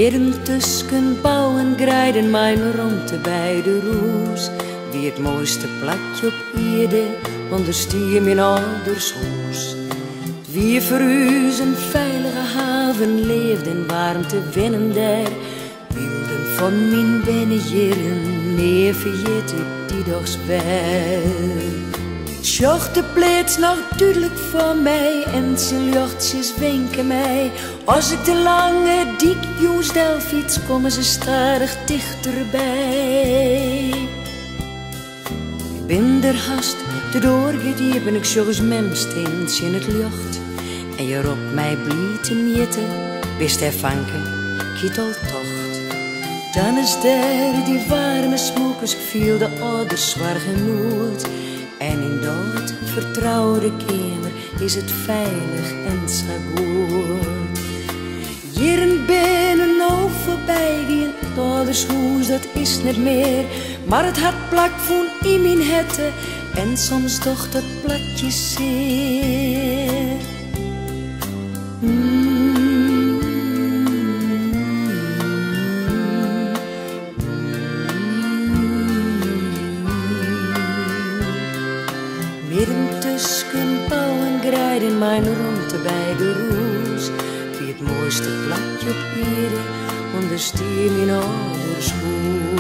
Midden tussen bouw en grijden mijn rondte bij de roes. Wie het mooiste plakje op aarde, onderstier mijn ouders hoes. Wie voor u een veilige haven leefde in warmte winnen der. Wilden van mijn binnenjeren, nee vergeet ik die doch wel. Sjocht de plaats nog duidelijk voor mij en zijn jochtjes wenken mij. Als ik de lange dik Joesdelfiets komen ze stadig dichterbij. Ik ben er haast te doorgediepen, ik zorg eens memsteens in het lucht. En je roept mij blied te mieten, wist hij vanken, kieteltocht. Dan is daar die warme smokers, ik viel de ouders zwaar genoeg. En in dat vertrouwde kamer is het veilig en zo goed. Hier binnen nou voorbij, die oudershoes, dat is niet meer. Maar het hart plakt van in mijn hette en soms toch dat platje zeer. Midden tussen bouw en grijden mijn rondte bij de roes. Wie het mooiste plakje op aarde, onderstier mijn ouders goed.